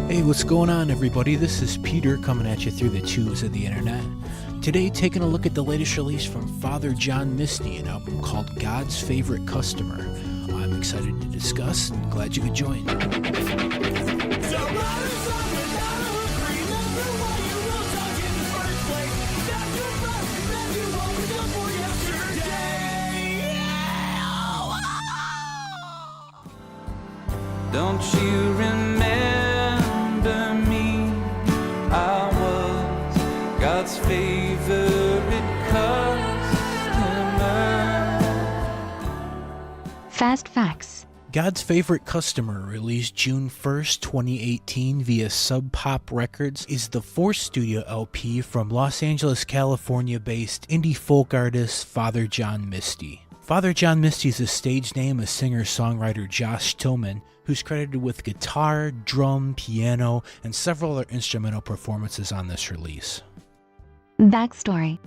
Hey, what's going on, everybody? This is Peter coming at you through the tubes of the internet. Today, taking a look at the latest release from Father John Misty, an album called God's Favorite Customer. I'm excited to discuss and glad you could join. Don't you remember me? I was God's favorite customer. Fast Facts. God's Favorite Customer, released June 1st, 2018 via Sub Pop Records, is the fourth studio LP from Los Angeles, California-based indie folk artist Father John Misty. Father John Misty is a stage name of singer-songwriter Josh Tillman, who's credited with guitar, drum, piano, and several other instrumental performances on this release. Backstory.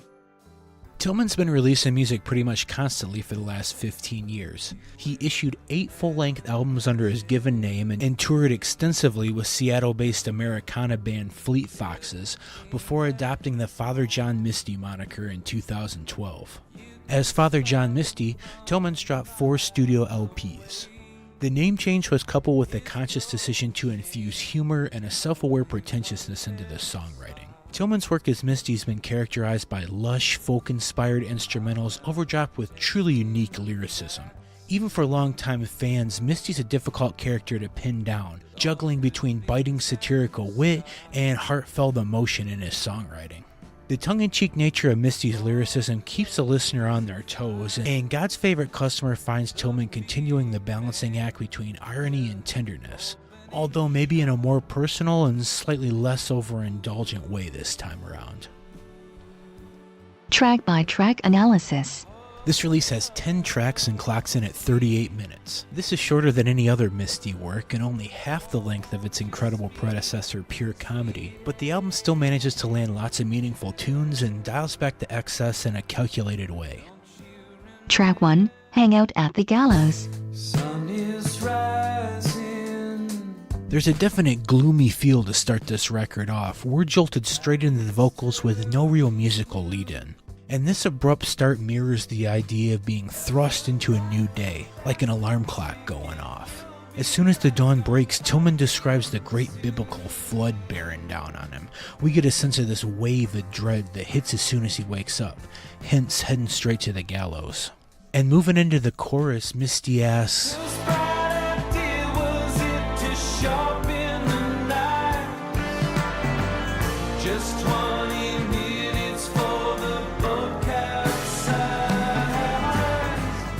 Tillman's been releasing music pretty much constantly for the last 15 years. He issued 8 full-length albums under his given name and toured extensively with Seattle-based Americana band Fleet Foxes before adopting the Father John Misty moniker in 2012. As Father John Misty, Tillman's dropped 4 studio LPs. The name change was coupled with a conscious decision to infuse humor and a self-aware pretentiousness into the songwriting. Tillman's work as Misty's been characterized by lush, folk-inspired instrumentals overdropped with truly unique lyricism. Even for longtime fans, Misty's a difficult character to pin down, juggling between biting satirical wit and heartfelt emotion in his songwriting. The tongue-in-cheek nature of Misty's lyricism keeps the listener on their toes, and God's Favorite Customer finds Tillman continuing the balancing act between irony and tenderness, although maybe in a more personal and slightly less overindulgent way this time around. Track-by-track analysis. This release has 10 tracks and clocks in at 38 minutes. This is shorter than any other Misty work and only half the length of its incredible predecessor, Pure Comedy, but the album still manages to land lots of meaningful tunes and dials back the excess in a calculated way. Track 1, Hangout at the Gallows. Sun is rising. There's a definite gloomy feel to start this record off. We're jolted straight into the vocals with no real musical lead-in. And this abrupt start mirrors the idea of being thrust into a new day, like an alarm clock going off. As soon as the dawn breaks, Tillman describes the great biblical flood bearing down on him. We get a sense of this wave of dread that hits as soon as he wakes up, hence heading straight to the gallows. And moving into the chorus, Misty asks,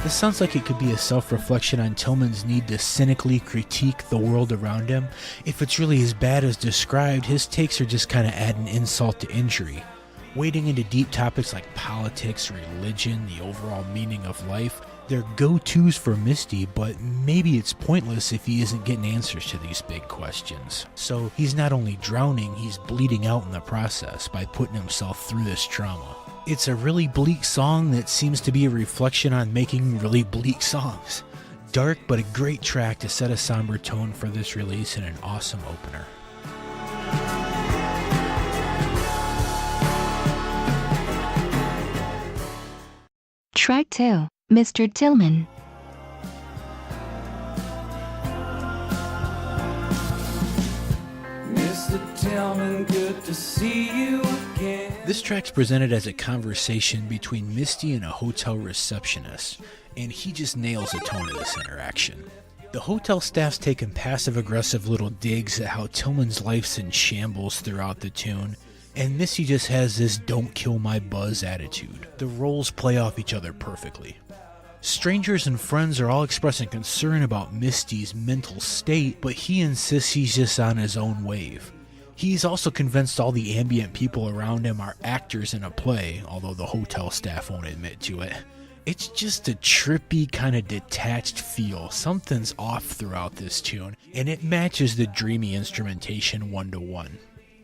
This sounds like it could be a self-reflection on Tillman's need to cynically critique the world around him. If it's really as bad as described, his takes are just kind of adding insult to injury. Wading into deep topics like politics, religion, the overall meaning of life, they're go-tos for Misty, but maybe it's pointless if he isn't getting answers to these big questions. So he's not only drowning, he's bleeding out in the process by putting himself through this trauma. It's a really bleak song that seems to be a reflection on making really bleak songs. Dark, but a great track to set a somber tone for this release and an awesome opener. Track 2, Mr. Tillman. Mr. Tillman, good to see you again. This track's presented as a conversation between Misty and a hotel receptionist, and he just nails the tone of this interaction. The hotel staff's taking passive-aggressive little digs at how Tillman's life's in shambles throughout the tune, and Misty just has this don't kill my buzz attitude. The roles play off each other perfectly. Strangers and friends are all expressing concern about Misty's mental state, but he insists he's just on his own wave. He's also convinced all the ambient people around him are actors in a play, although the hotel staff won't admit to it. It's just a trippy, kind of detached feel. Something's off throughout this tune, and it matches the dreamy instrumentation 1-to-1.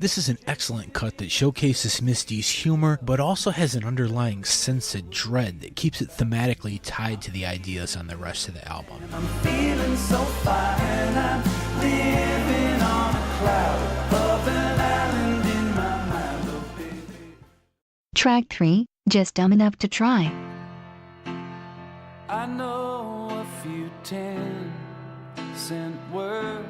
This is an excellent cut that showcases Misty's humor, but also has an underlying sense of dread that keeps it thematically tied to the ideas on the rest of the album. I'm feeling so fine, I'm living on a cloud. Track 3, Just Dumb Enough to Try. I know a few 10-cent words.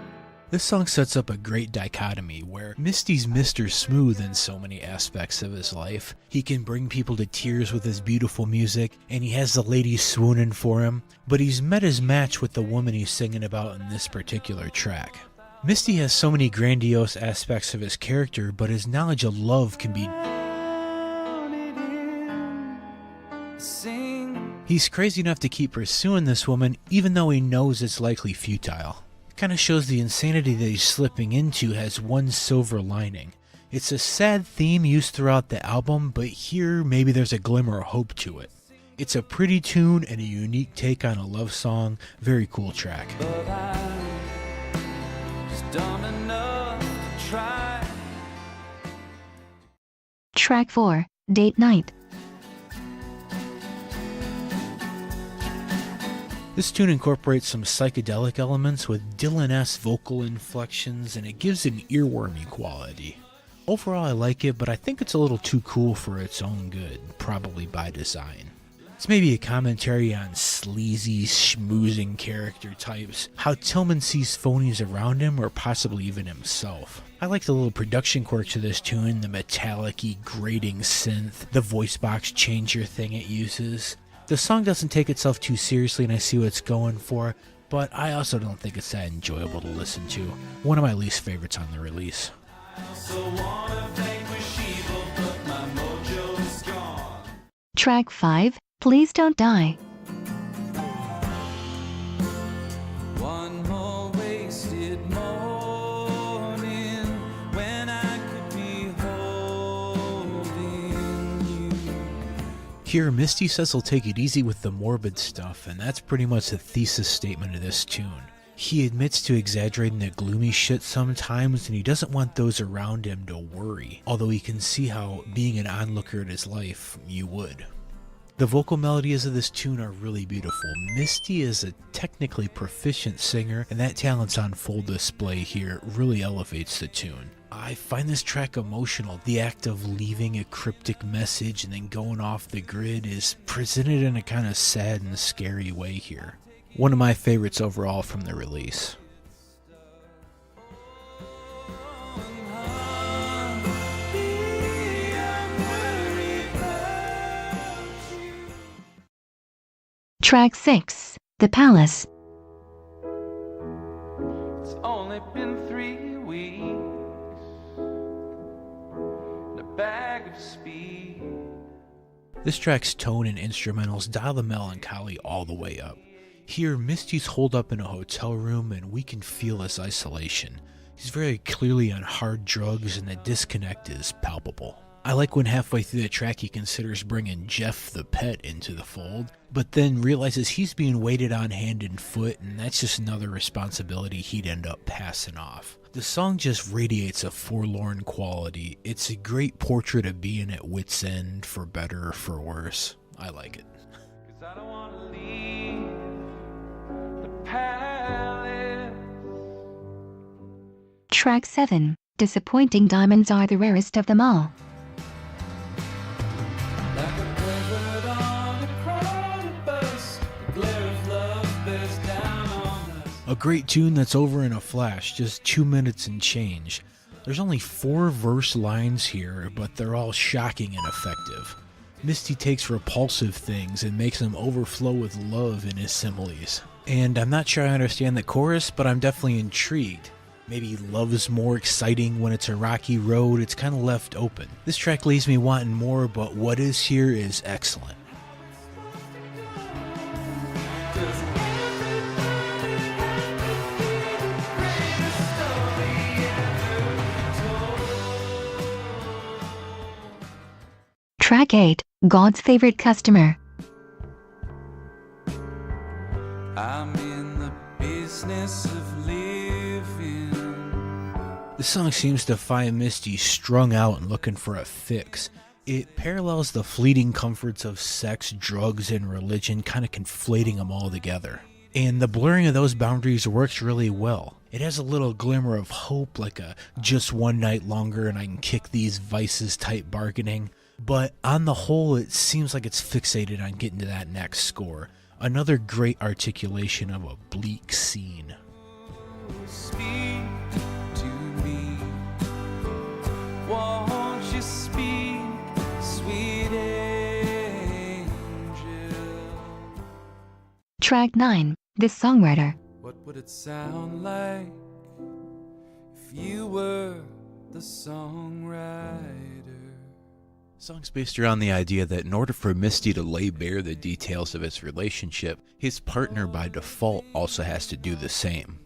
This song sets up a great dichotomy where Misty's Mr. Smooth in so many aspects of his life. He can bring people to tears with his beautiful music, and he has the ladies swooning for him, but he's met his match with the woman he's singing about in this particular track. Misty has so many grandiose aspects of his character, but his knowledge of love can be... He's crazy enough to keep pursuing this woman, even though he knows it's likely futile. Kind of shows the insanity that he's slipping into has one silver lining. It's a sad theme used throughout the album, but here maybe there's a glimmer of hope to it. It's a pretty tune and a unique take on a love song. Very cool track. But I'm just dumb enough to try. Track 4, Date Night. This tune incorporates some psychedelic elements with Dylan-esque vocal inflections, and it gives it an earwormy quality. Overall I like it, but I think it's a little too cool for its own good, probably by design. It's maybe a commentary on sleazy, schmoozing character types, how Tillman sees phonies around him or possibly even himself. I like the little production quirk to this tune, the metallic-y, grating synth, the voice box changer thing it uses. The song doesn't take itself too seriously and I see what it's going for, but I also don't think it's that enjoyable to listen to. One of my least favorites on the release. Track 5, Please Don't Die. One more wasted morning when I could be holding you. Here, Misty says he'll take it easy with the morbid stuff, and that's pretty much the thesis statement of this tune. He admits to exaggerating the gloomy shit sometimes, and he doesn't want those around him to worry, although he can see how, being an onlooker at his life, you would. The vocal melodies of this tune are really beautiful. Misty is a technically proficient singer, and that talent's on full display here. It really elevates the tune. I find this track emotional. The act of leaving a cryptic message and then going off the grid is presented in a kind of sad and scary way here. One of my favorites overall from the release. Track 6, The Palace. It's only been 3 weeks. And a bag of speed. This track's tone and instrumentals dial the melancholy all the way up. Here, Misty's holed up in a hotel room and we can feel his isolation. He's very clearly on hard drugs and the disconnect is palpable. I like when halfway through the track he considers bringing Jeff the pet into the fold, but then realizes he's being waited on hand and foot, and that's just another responsibility he'd end up passing off. The song just radiates a forlorn quality. It's a great portrait of being at wit's end, for better or for worse. I like it. 'Cause I don't wanna leave the palace. Track 7, Disappointing Diamonds Are the Rarest of Them All. Like a desert on a crowded bus, the glare of love bears down on us. A great tune that's over in a flash, just 2 minutes and change. There's only 4 verse lines here, but they're all shocking and effective. Misty takes repulsive things and makes them overflow with love in his similes. And I'm not sure I understand the chorus, but I'm definitely intrigued. Maybe love is more exciting when it's a rocky road. It's kind of left open. This track leaves me wanting more, but what is here is excellent. Track 8, God's Favorite Customer. I'm in the business of living. The song seems to find Misty strung out and looking for a fix. It parallels the fleeting comforts of sex, drugs, and religion, kind of conflating them all together. And the blurring of those boundaries works really well. It has a little glimmer of hope, like a just one night longer and I can kick these vices type bargaining. But on the whole, it seems like it's fixated on getting to that next score. Another great articulation of a bleak scene. Speak to me. Won't you speak, sweet angel? Track 9, The Songwriter. What would it sound like if you were the songwriter? Song's based around the idea that in order for Misty to lay bare the details of his relationship, his partner by default also has to do the same.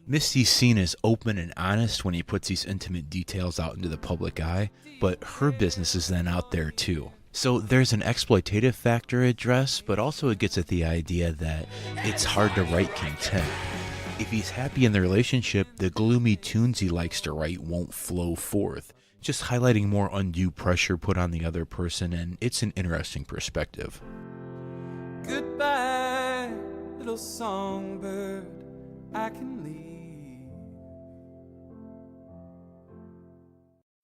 Misty's seen as open and honest when he puts these intimate details out into the public eye, but her business is then out there too. So there's an exploitative factor addressed, but also it gets at the idea that it's hard to write content. If he's happy in the relationship, the gloomy tunes he likes to write won't flow forth, just highlighting more undue pressure put on the other person, and it's an interesting perspective. Goodbye, little songbird, I can leave.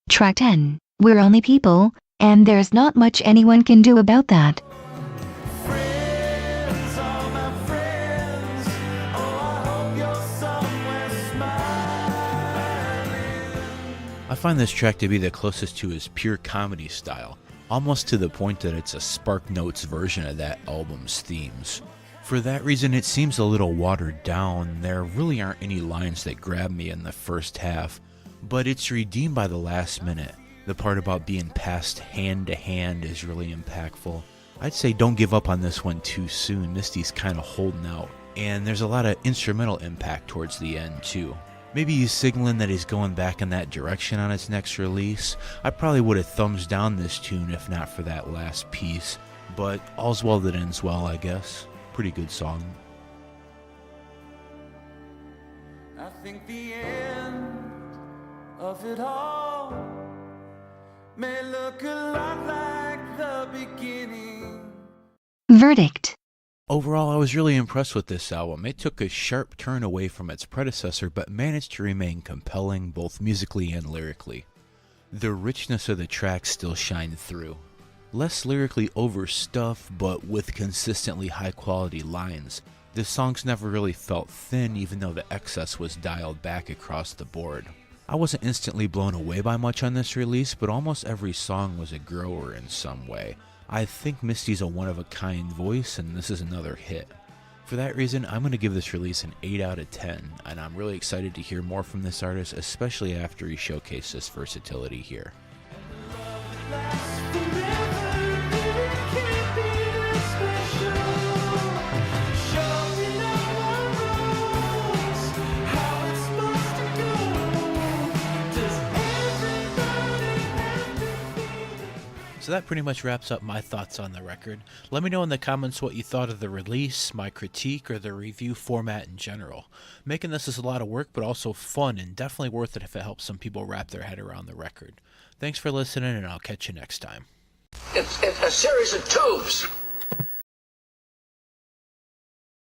Track 10, We're Only People, and there's not much anyone can do about that. Friends, all my friends, oh, I hope you're somewhere smiling. I find this track to be the closest to his pure comedy style, almost to the point that it's a Spark Notes version of that album's themes. For that reason, it seems a little watered down. There really aren't any lines that grab me in the first half, but it's redeemed by the last minute. The part about being passed hand to hand is really impactful. I'd say don't give up on this one too soon. Misty's kind of holding out, and there's a lot of instrumental impact towards the end too. Maybe he's signaling that he's going back in that direction on his next release. I probably would have thumbs down this tune if not for that last piece, but all's well that ends well, I guess. Pretty good song. I think the end of it all may look a lot like the beginning. Verdict. Overall, I was really impressed with this album. It took a sharp turn away from its predecessor, but managed to remain compelling both musically and lyrically. The richness of the tracks still shined through. Less lyrically overstuffed, but with consistently high-quality lines. The songs never really felt thin, even though the excess was dialed back across the board. I wasn't instantly blown away by much on this release, but almost every song was a grower in some way. I think Misty's a one-of-a-kind voice, and this is another hit. For that reason, I'm going to give this release an 8 out of 10, and I'm really excited to hear more from this artist, especially after he showcased this versatility here. So that pretty much wraps up my thoughts on the record. Let me know in the comments what you thought of the release, my critique, or the review format in general. Making this is a lot of work, but also fun, and definitely worth it if it helps some people wrap their head around the record. Thanks for listening, and I'll catch you next time. It's a series of tubes.